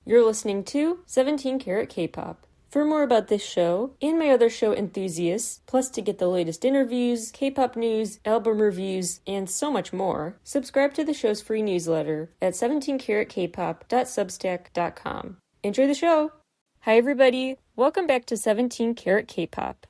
You're listening to 17 Carat K-Pop. For more about this show and my other show Enthusiasts, plus to get the latest interviews, K-pop news, album reviews, and so much more, subscribe to the show's free newsletter at 17caratkpop.substack.com. Enjoy the show! Hi everybody, welcome back to 17 Carat K-Pop.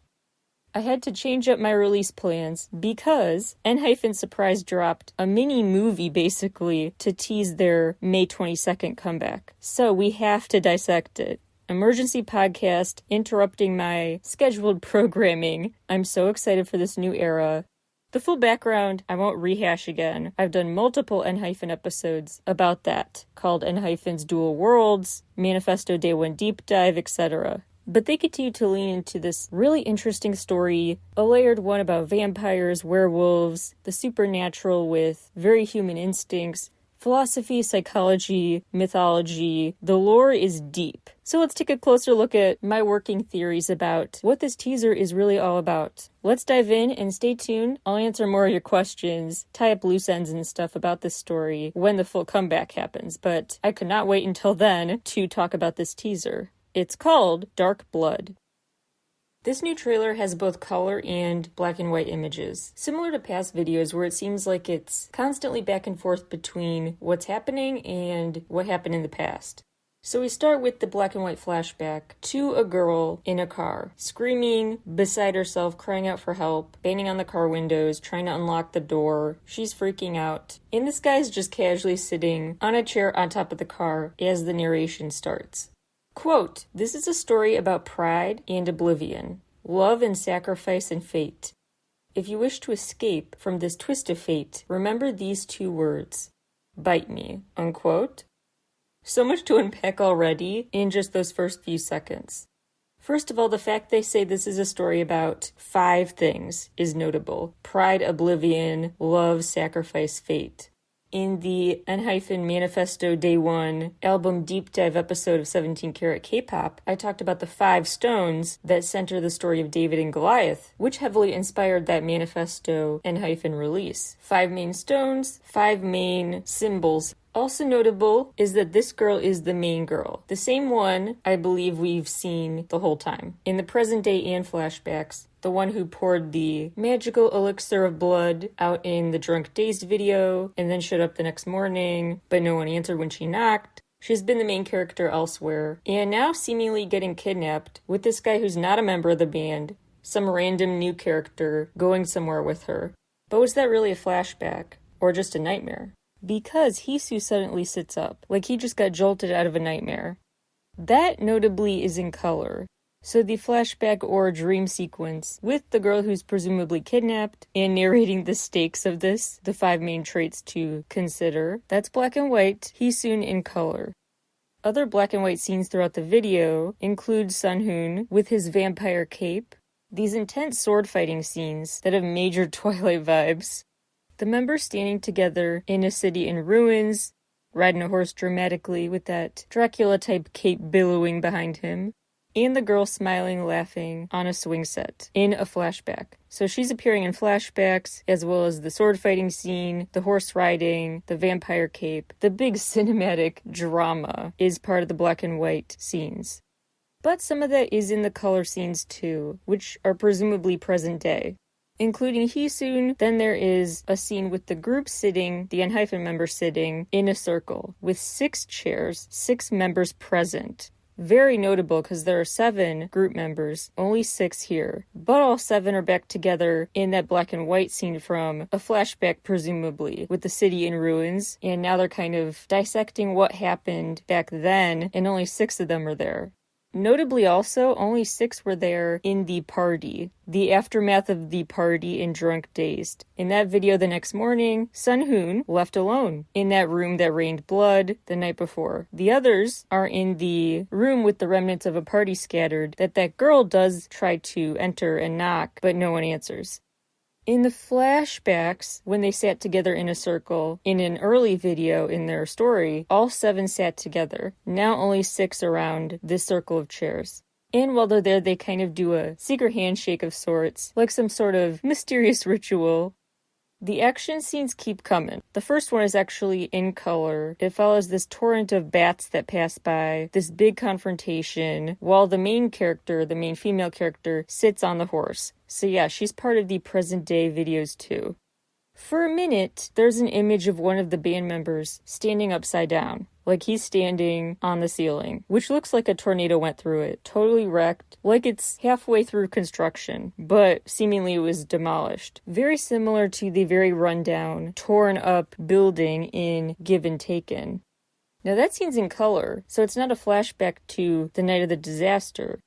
I had to change up my release plans because ENHYPEN Surprise dropped a mini movie basically to tease their May 22nd comeback. So we have to dissect it. Emergency podcast interrupting my scheduled programming. I'm so excited for this new era. The full background I won't rehash again. I've done multiple ENHYPEN episodes about that, called ENHYPEN's Dual Worlds, Manifesto Day 1 Deep Dive, etc. But they continue to lean into this really interesting story, a layered one about vampires, werewolves, the supernatural with very human instincts, philosophy, psychology, mythology. The lore is deep. So let's take a closer look at my working theories about what this teaser is really all about. Let's dive in and stay tuned. I'll answer more of your questions, tie up loose ends and stuff about this story when the full comeback happens. But I could not wait until then to talk about this teaser. It's called Dark Blood. This new trailer has both color and black and white images, similar to past videos where it seems like it's constantly back and forth between what's happening and what happened in the past. So we start with the black and white flashback to a girl in a car, screaming, beside herself, crying out for help, banging on the car windows, trying to unlock the door. She's freaking out. And this guy's just casually sitting on a chair on top of the car as the narration starts. Quote, "This is a story about pride and oblivion, love and sacrifice and fate. If you wish to escape from this twist of fate, remember these two words, bite me," unquote. So much to unpack already in just those first few seconds. First of all, the fact they say this is a story about 5 things is notable. Pride, oblivion, love, sacrifice, fate. In the ENHYPEN Manifesto Day 1 album deep dive episode of 17 Carat K-Pop, I talked about the 5 stones that center the story of David and Goliath, which heavily inspired that Manifesto ENHYPEN release. 5 main stones, 5 main symbols. Also notable is that this girl is the main girl, the same one I believe we've seen the whole time. In the present day and flashbacks, the one who poured the magical elixir of blood out in the Drunk Dazed video, and then showed up the next morning, but no one answered when she knocked. She's been the main character elsewhere, and now seemingly getting kidnapped with this guy who's not a member of the band, some random new character going somewhere with her. But was that really a flashback, or just a nightmare? Because Hisu suddenly sits up, like he just got jolted out of a nightmare. That notably is in color. So the flashback or dream sequence with the girl who's presumably kidnapped and narrating the stakes of this, the 5 main traits to consider, that's black and white, Hisun in color. Other black and white scenes throughout the video include Sunhoon with his vampire cape, these intense sword fighting scenes that have major Twilight vibes, the members standing together in a city in ruins, riding a horse dramatically with that Dracula-type cape billowing behind him, and the girl smiling, laughing on a swing set in a flashback. So she's appearing in flashbacks, as well as the sword fighting scene, the horse riding, the vampire cape. The big cinematic drama is part of the black and white scenes. But some of that is in the color scenes too, which are presumably present day. Including Hisun, then there is a scene with the group sitting, the ENHYPEN members sitting, in a circle, with 6 chairs, 6 members present. Very notable because there are 7 group members, only 6 here. But all 7 are back together in that black and white scene from a flashback, presumably, with the city in ruins. And now they're kind of dissecting what happened back then, and only 6 of them are there. Notably also, only 6 were there in the party, the aftermath of the party in Drunk Dazed. In that video the next morning, Sunhoon left alone in that room that rained blood the night before. The others are in the room with the remnants of a party scattered that girl does try to enter and knock, but no one answers. In the flashbacks, when they sat together in a circle, in an early video in their story, all 7 sat together. Now only 6 around this circle of chairs. And while they're there, they kind of do a secret handshake of sorts, like some sort of mysterious ritual. The action scenes keep coming. The first one is actually in color. It follows this torrent of bats that pass by, this big confrontation, while the main character, the main female character, sits on the horse. So yeah, she's part of the present day videos too. For a minute, there's an image of one of the band members standing upside down, like he's standing on the ceiling, which looks like a tornado went through it, totally wrecked, like it's halfway through construction, but seemingly it was demolished. Very similar to the very rundown, torn up building in Given Taken. Now that scene's in color, so it's not a flashback to the night of the disaster.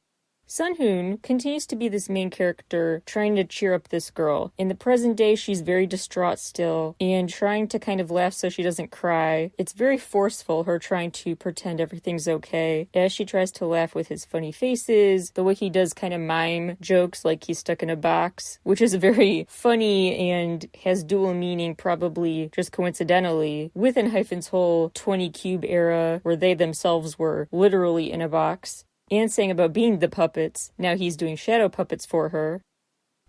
Sunhoon continues to be this main character trying to cheer up this girl. In the present day, she's very distraught still and trying to kind of laugh so she doesn't cry. It's very forceful, her trying to pretend everything's okay as she tries to laugh with his funny faces, the way he does kind of mime jokes like he's stuck in a box, which is very funny and has dual meaning probably just coincidentally with ENHYPEN's whole 20 Cube era where they themselves were literally in a box. And saying about being the puppets, now he's doing shadow puppets for her.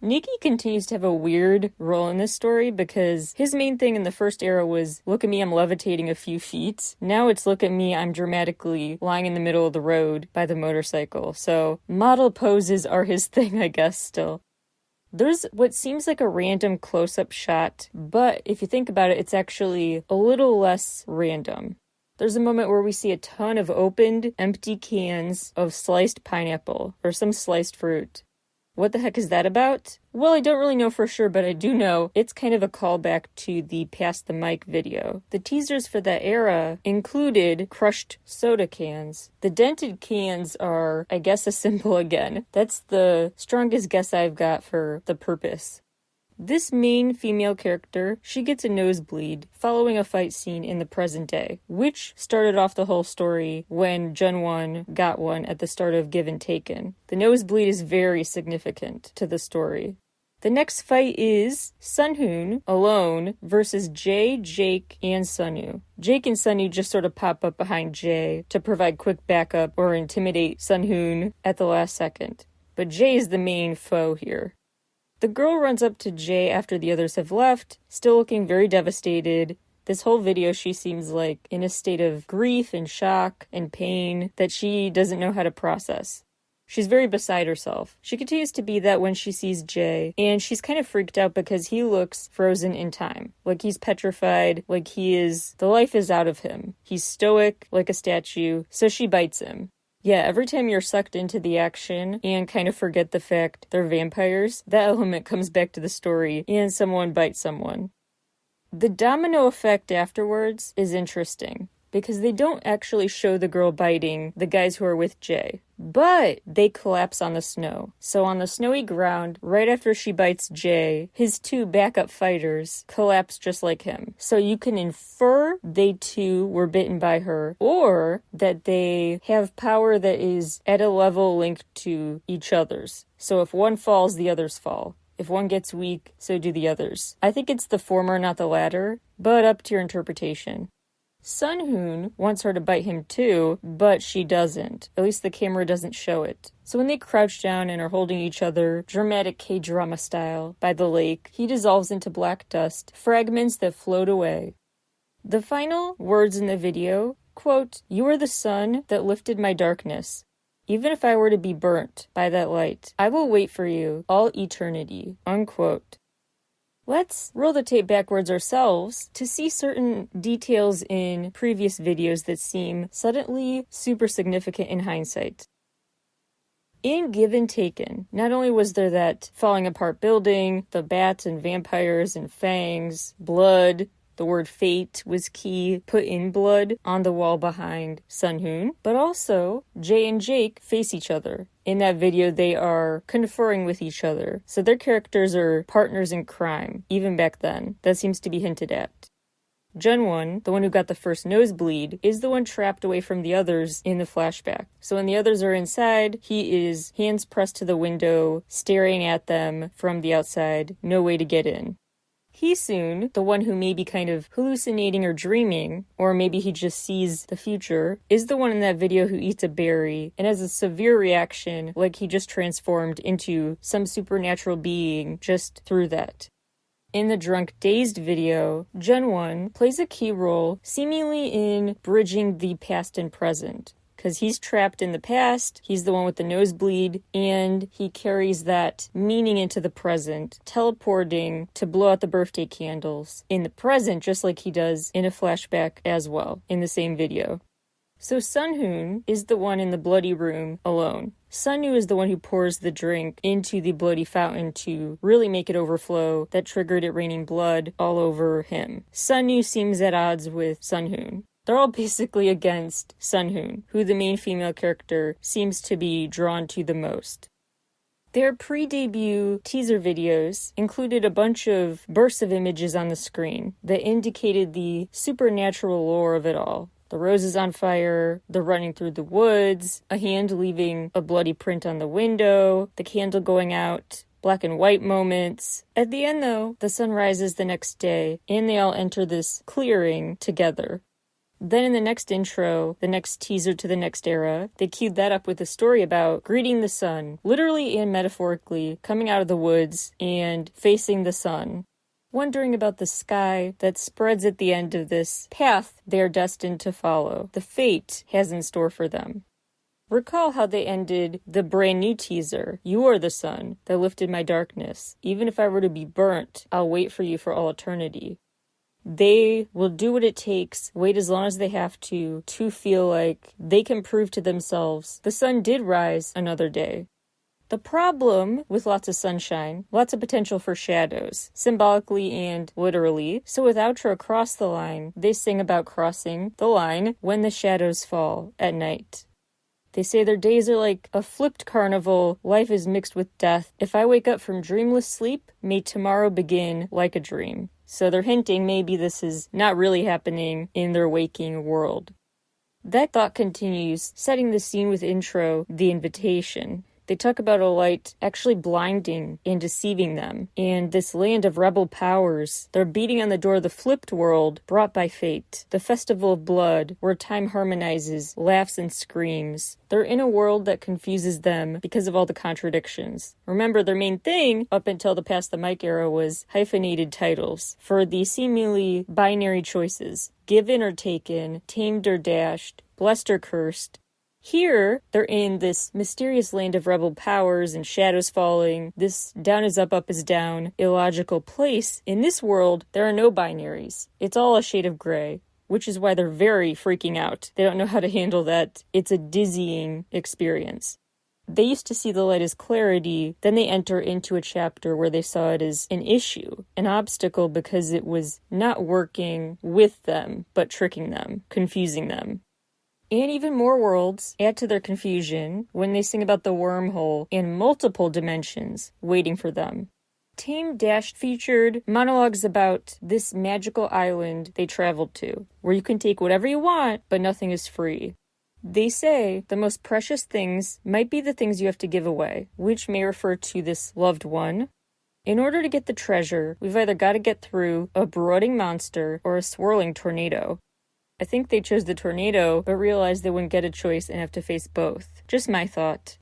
Nikki continues to have a weird role in this story because his main thing in the first era was, look at me, I'm levitating a few feet. Now it's, look at me, I'm dramatically lying in the middle of the road by the motorcycle. So model poses are his thing, I guess, still. There's what seems like a random close-up shot, but if you think about it, it's actually a little less random. There's a moment where we see a ton of opened, empty cans of sliced pineapple, or some sliced fruit. What the heck is that about? Well, I don't really know for sure, but I do know it's kind of a callback to the Pass the Mic video. The teasers for that era included crushed soda cans. The dented cans are, I guess, a symbol again. That's the strongest guess I've got for the purpose. This main female character, she gets a nosebleed following a fight scene in the present day, which started off the whole story when Jun-won got one at the start of Given Taken. The nosebleed is very significant to the story. The next fight is Sunhoon alone versus Jae, Jake, and Sunwoo. Jake and Sunwoo just sort of pop up behind Jae to provide quick backup or intimidate Sunhoon at the last second. But Jae is the main foe here. The girl runs up to Jae after the others have left, still looking very devastated. This whole video she seems like in a state of grief and shock and pain that she doesn't know how to process. She's very beside herself. She continues to be that when she sees Jae, and she's kind of freaked out because he looks frozen in time. Like he's petrified, like the life is out of him. He's stoic, like a statue, so she bites him. Yeah, every time you're sucked into the action and kind of forget the fact they're vampires, that element comes back to the story and someone bites someone. The domino effect afterwards is interesting because they don't actually show the girl biting the guys who are with Jae, but they collapse on the snow. So on the snowy ground, right after she bites Jae, his two backup fighters collapse just like him. So you can infer they too were bitten by her, or that they have power that is at a level linked to each other's. So if one falls, the others fall. If one gets weak, so do the others. I think it's the former, not the latter, but up to your interpretation. Sunhoon wants her to bite him too, but she doesn't. At least the camera doesn't show it. So when they crouch down and are holding each other, dramatic K-drama style, by the lake, he dissolves into black dust, fragments that float away. The final words in the video, quote, "You are the sun that lifted my darkness. Even if I were to be burnt by that light, I will wait for you all eternity," unquote. Let's roll the tape backwards ourselves to see certain details in previous videos that seem suddenly super significant in hindsight. In Given Taken, not only was there that falling apart building, the bats and vampires and fangs, blood, the word fate was key, put in blood on the wall behind Sunhoon, but also Jae and Jake face each other. In that video, they are conferring with each other. So their characters are partners in crime, even back then. That seems to be hinted at. Jun-won, the one who got the first nosebleed, is the one trapped away from the others in the flashback. So when the others are inside, he is hands pressed to the window, staring at them from the outside, no way to get in. Heesoon, the one who may be kind of hallucinating or dreaming, or maybe he just sees the future, is the one in that video who eats a berry and has a severe reaction like he just transformed into some supernatural being just through that. In the Drunk Dazed video, Jun-won plays a key role seemingly in bridging the past and present. Because he's trapped in the past, he's the one with the nosebleed, and he carries that meaning into the present, teleporting to blow out the birthday candles in the present, just like he does in a flashback as well, in the same video. So Sun-hoon is the one in the bloody room alone. Sun-woo is the one who pours the drink into the bloody fountain to really make it overflow that triggered it raining blood all over him. Sun-woo seems at odds with Sun-hoon. They're all basically against Sun-hoon, who the main female character seems to be drawn to the most. Their pre-debut teaser videos included a bunch of bursts of images on the screen that indicated the supernatural lore of it all. The roses on fire, the running through the woods, a hand leaving a bloody print on the window, the candle going out, black and white moments. At the end, though, the sun rises the next day, and they all enter this clearing together. Then in the next intro, the next teaser to the next era, they queued that up with a story about greeting the sun, literally and metaphorically, coming out of the woods and facing the sun, wondering about the sky that spreads at the end of this path they're destined to follow, the fate has in store for them. Recall how they ended the brand new teaser, "You are the sun that lifted my darkness. Even if I were to be burnt, I'll wait for you for all eternity." They will do what it takes, wait as long as they have to feel like they can prove to themselves the sun did rise another day. The problem with lots of sunshine, lots of potential for shadows, symbolically and literally. So with outro Cross the Line, they sing about crossing the line when the shadows fall at night. They say their days are like a flipped carnival, life is mixed with death. If I wake up from dreamless sleep, may tomorrow begin like a dream. So they're hinting maybe this is not really happening in their waking world. That thought continues, setting the scene with intro, The Invitation. They talk about a light actually blinding and deceiving them. And this land of rebel powers, they're beating on the door of the flipped world brought by fate. The festival of blood, where time harmonizes, laughs and screams. They're in a world that confuses them because of all the contradictions. Remember, their main thing, up until the Pass the Mic era, was hyphenated titles for the seemingly binary choices. Given or taken, tamed or dashed, blessed or cursed. Here, they're in this mysterious land of rebel powers and shadows falling, this down is up is down, illogical place. In this world, there are no binaries. It's all a shade of gray, which is why they're very freaking out. They don't know how to handle that. It's a dizzying experience. They used to see the light as clarity, then they enter into a chapter where they saw it as an issue, an obstacle because it was not working with them, but tricking them, confusing them. And even more worlds add to their confusion when they sing about the wormhole and multiple dimensions waiting for them. Tame Dash featured monologues about this magical island they traveled to, where you can take whatever you want, but nothing is free. They say the most precious things might be the things you have to give away, which may refer to this loved one. In order to get the treasure, we've either got to get through a brooding monster or a swirling tornado. I think they chose the tornado, but realized they wouldn't get a choice and have to face both. Just my thought.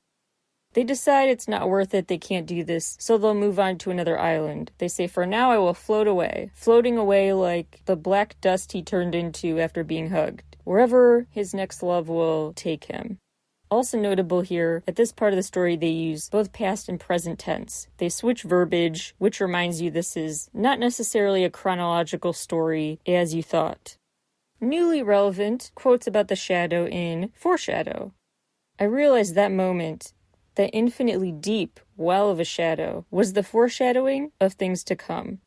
They decide it's not worth it, they can't do this, so they'll move on to another island. They say, for now I will float away. Floating away like the black dust he turned into after being hugged. Wherever his next love will take him. Also notable here, at this part of the story they use both past and present tense. They switch verbiage, which reminds you this is not necessarily a chronological story as you thought. Newly relevant, quotes about the shadow in Foreshadow. I realized that moment, that infinitely deep well of a shadow, was the foreshadowing of things to come.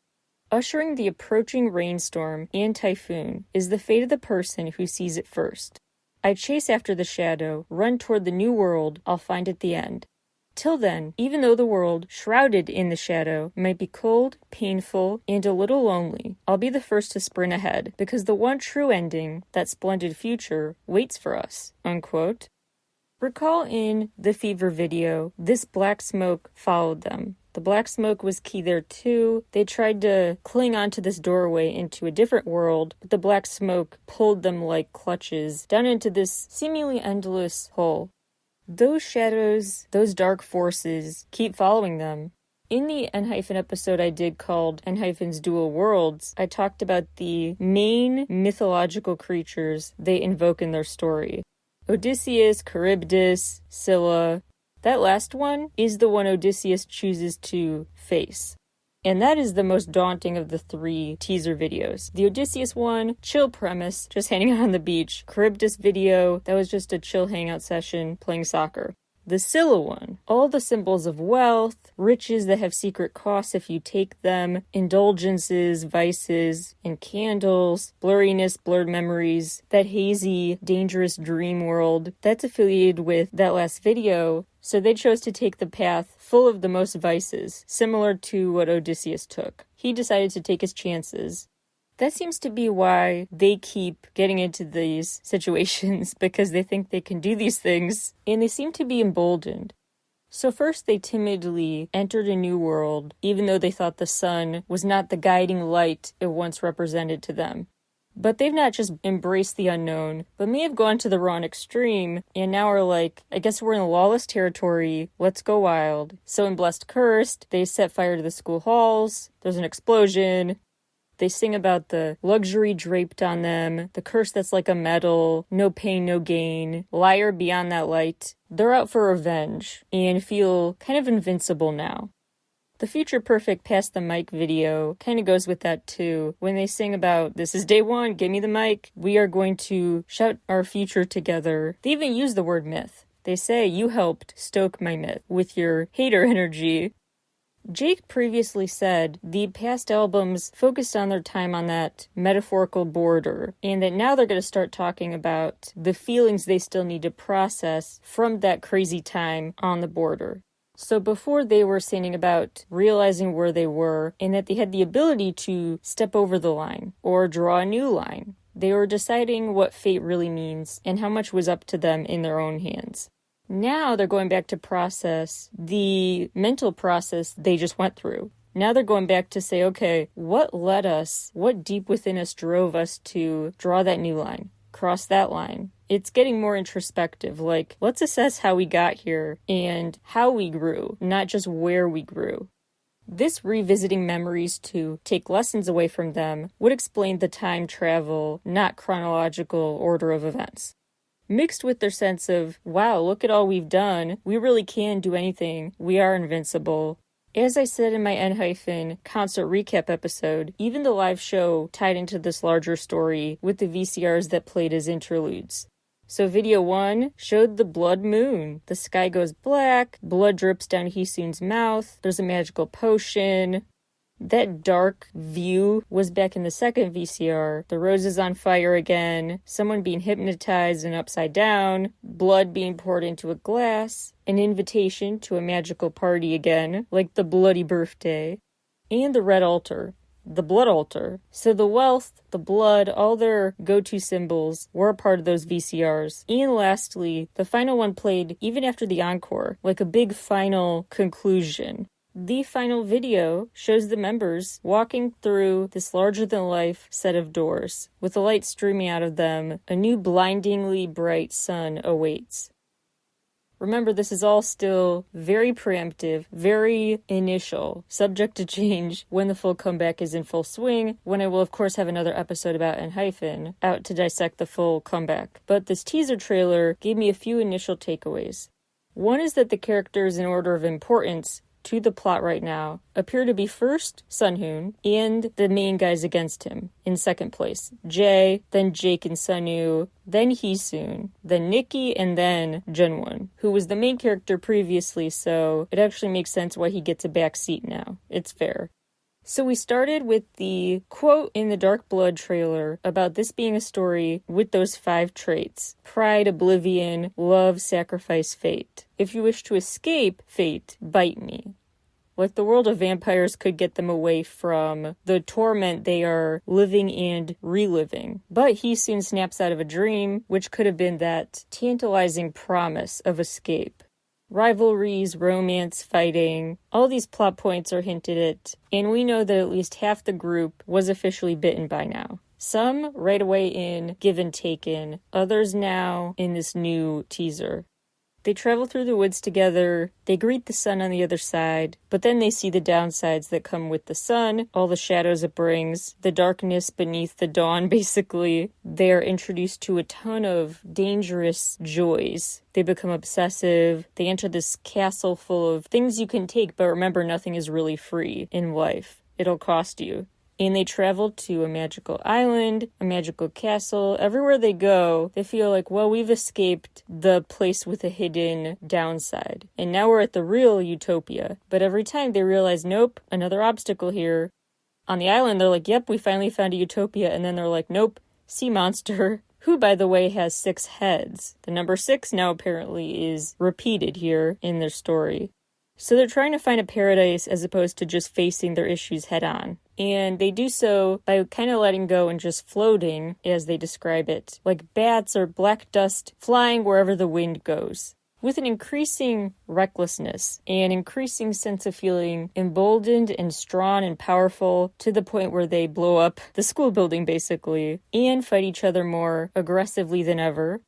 Ushering the approaching rainstorm and typhoon is the fate of the person who sees it first. I chase after the shadow, run toward the new world I'll find at the end. Till then, even though the world, shrouded in the shadow, might be cold, painful, and a little lonely, I'll be the first to sprint ahead, because the one true ending, that splendid future, waits for us, unquote. Recall in the Fever video, this black smoke followed them. The black smoke was key there too. They tried to cling onto this doorway into a different world, but the black smoke pulled them like clutches down into this seemingly endless hole. Those shadows, those dark forces, keep following them. In the N-hyphen episode I did called N-hyphen's Dual Worlds, I talked about the main mythological creatures they invoke in their story. Odysseus, Charybdis, Scylla. That last one is the one Odysseus chooses to face. And that is the most daunting of the 3 teaser videos. The Odysseus one, chill premise, just hanging out on the beach. Charybdis video, that was just a chill hangout session playing soccer. The Scylla one, all the symbols of wealth, riches that have secret costs if you take them, indulgences, vices, and candles, blurriness, blurred memories, that hazy, dangerous dream world, that's affiliated with that last video. So they chose to take the path full of the most vices, similar to what Odysseus took. He decided to take his chances. That seems to be why they keep getting into these situations, because they think they can do these things, and they seem to be emboldened. So first they timidly entered a new world, even though they thought the sun was not the guiding light it once represented to them. But they've not just embraced the unknown, but may have gone to the wrong extreme, and now are like, I guess we're in lawless territory, let's go wild. So in Blessed Cursed, they set fire to the school halls, there's an explosion. They sing about the luxury draped on them, the curse that's like a medal, no pain, no gain, liar beyond that light. They're out for revenge and feel kind of invincible now. The Future Perfect Pass the Mic video kind of goes with that too. When they sing about, this is day one, give me the mic, we are going to shout our future together. They even use the word myth. They say, you helped stoke my myth with your hater energy. Jake previously said the past albums focused on their time on that metaphorical border, and that now they're going to start talking about the feelings they still need to process from that crazy time on the border. So before they were singing about realizing where they were and that they had the ability to step over the line or draw a new line. They were deciding what fate really means and how much was up to them in their own hands. Now they're going back to process the mental process they just went through. Now they're going back to say, okay, what led us, what deep within us drove us to draw that new line, cross that line? It's getting more introspective, like, let's assess how we got here and how we grew, not just where we grew. This revisiting memories to take lessons away from them would explain the time travel, not chronological order of events. Mixed with their sense of, wow, look at all we've done, we really can do anything, we are invincible. As I said in my N-hyphen concert recap episode, even the live show tied into this larger story with the VCRs that played as interludes. So video 1 showed the blood moon. The sky goes black, blood drips down Heesoon's mouth, there's a magical potion. That dark view was back in the second VCR. The rose is on fire again, someone being hypnotized and upside down, blood being poured into a glass, an invitation to a magical party again, like the bloody birthday, and the red altar, the blood altar. So the wealth, the blood, all their go-to symbols were a part of those VCRs. And lastly, the final one played even after the encore, like a big final conclusion. The final video shows the members walking through this larger-than-life set of doors. With the light streaming out of them, a new blindingly bright sun awaits. Remember, this is all still very preemptive, very initial, subject to change when the full comeback is in full swing, when I will of course have another episode about N-hyphen out to dissect the full comeback. But this teaser trailer gave me a few initial takeaways. One is that the characters in order of importance to the plot right now appear to be first Sunhoon and the main guys against him in second place. Jae, then Jake and Sunwoo, then Heesoon, then Nikki, and then Jungwon, who was the main character previously, so it actually makes sense why he gets a back seat now. It's fair. So we started with the quote in the Dark Blood trailer about this being a story with those 5 traits: pride, oblivion, love, sacrifice, fate. If you wish to escape fate, bite me. Like the world of vampires could get them away from the torment they are living and reliving. But he soon snaps out of a dream, which could have been that tantalizing promise of escape. Rivalries, romance, fighting, all these plot points are hinted at, and we know that at least half the group was officially bitten by now. Some right away in Given Taken, others now in this new teaser. They travel through the woods together, they greet the sun on the other side, but then they see the downsides that come with the sun, all the shadows it brings, the darkness beneath the dawn, basically. They are introduced to a ton of dangerous joys. They become obsessive, they enter this castle full of things you can take, but remember, nothing is really free in life. It'll cost you. And they travel to a magical island, a magical castle. Everywhere they go, they feel like, well, we've escaped the place with a hidden downside. And now we're at the real utopia. But every time they realize, nope, another obstacle here. On the island, they're like, yep, we finally found a utopia. And then they're like, nope, sea monster, who, by the way, has 6 heads. The number 6 now apparently is repeated here in their story. So they're trying to find a paradise as opposed to just facing their issues head on. And they do so by kind of letting go and just floating, as they describe it, like bats or black dust flying wherever the wind goes. With an increasing recklessness and increasing sense of feeling emboldened and strong and powerful to the point where they blow up the school building, basically, and fight each other more aggressively than ever.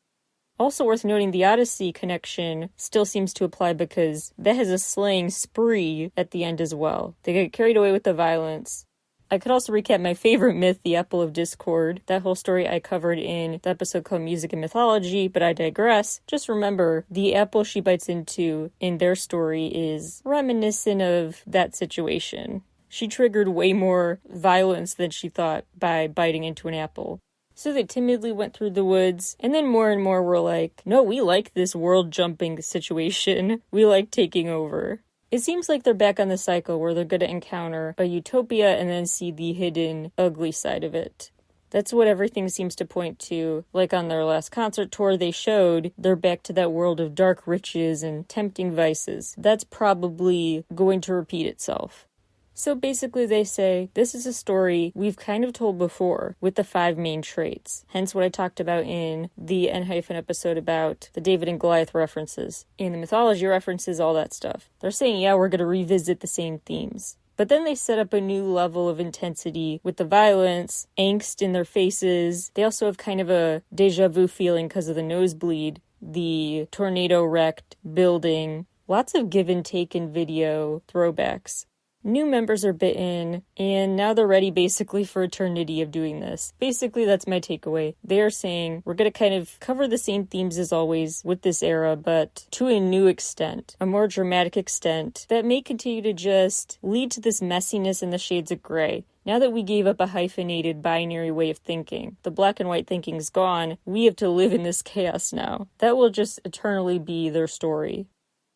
Also worth noting, the Odyssey connection still seems to apply because that has a slaying spree at the end as well. They get carried away with the violence. I could also recap my favorite myth, the Apple of Discord. That whole story I covered in the episode called Music and Mythology, but I digress. Just remember, the apple she bites into in their story is reminiscent of that situation. She triggered way more violence than she thought by biting into an apple. So they timidly went through the woods, and then more and more were like, no, we like this world-jumping situation. We like taking over. It seems like they're back on the cycle where they're going to encounter a utopia and then see the hidden, ugly side of it. That's what everything seems to point to. Like on their last concert tour they showed, they're back to that world of dark riches and tempting vices. That's probably going to repeat itself. So basically they say, this is a story we've kind of told before with the 5 main traits. Hence what I talked about in the N- episode about the David and Goliath references, and the mythology references, all that stuff. They're saying, yeah, we're going to revisit the same themes. But then they set up a new level of intensity with the violence, angst in their faces. They also have kind of a deja vu feeling because of the nosebleed, the tornado-wrecked building, lots of give and take in video throwbacks. New members are bitten, and now they're ready basically for eternity of doing this. Basically, that's my takeaway. They are saying, we're going to kind of cover the same themes as always with this era, but to a new extent, a more dramatic extent, that may continue to just lead to this messiness and the shades of gray. Now that we gave up a hyphenated binary way of thinking, the black and white thinking's gone, we have to live in this chaos now. That will just eternally be their story.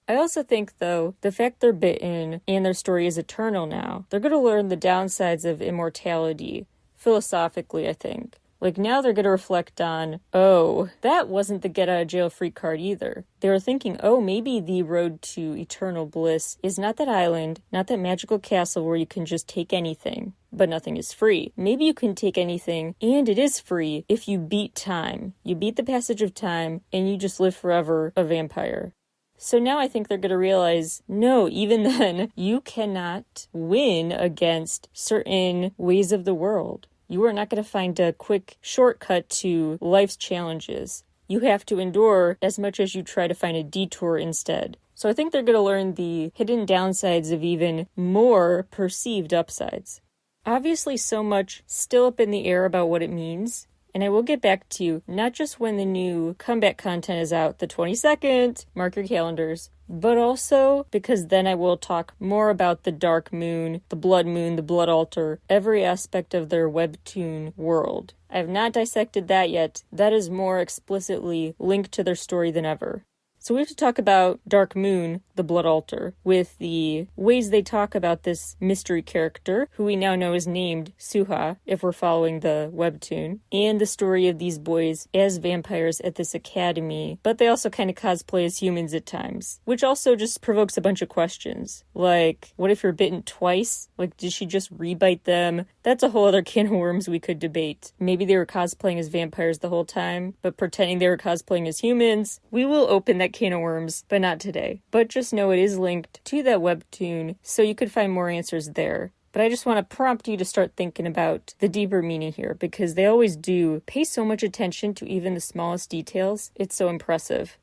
I also think, though, the fact they're bitten and their story is eternal now, they're going to learn the downsides of immortality, philosophically, I think. Like, now they're going to reflect on, oh, that wasn't the get-out-of-jail-free card either. They were thinking, oh, maybe the road to eternal bliss is not that island, not that magical castle where you can just take anything, but nothing is free. Maybe you can take anything, and it is free if you beat time. You beat the passage of time, and you just live forever a vampire. So now I think they're going to realize, no, even then, you cannot win against certain ways of the world. You are not going to find a quick shortcut to life's challenges. You have to endure as much as you try to find a detour instead. So I think they're going to learn the hidden downsides of even more perceived upsides. Obviously, so much still up in the air about what it means. And I will get back to you, not just when the new comeback content is out, the 22nd, mark your calendars, but also because then I will talk more about the Dark Moon, the Blood Altar, every aspect of their webtoon world. I have not dissected that yet. That is more explicitly linked to their story than ever. So we have to talk about Dark Moon, the Blood Altar, with the ways they talk about this mystery character, who we now know is named Suha, if we're following the webtoon, and the story of these boys as vampires at this academy, but they also kind of cosplay as humans at times, which also just provokes a bunch of questions. Like, what if you're bitten twice? Like, did she just rebite them? That's a whole other can of worms we could debate. Maybe they were cosplaying as vampires the whole time, but pretending they were cosplaying as humans. We will open that can of worms, but not today. But just know it is linked to that webtoon, so you could find more answers there. But I just want to prompt you to start thinking about the deeper meaning here, because they always do pay so much attention to even the smallest details. It's so impressive.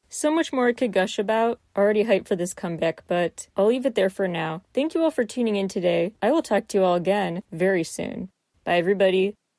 So much more I could gush about. Already hyped for this comeback, but I'll leave it there for now. Thank you all for tuning in today. I will talk to you all again very soon. Bye, everybody.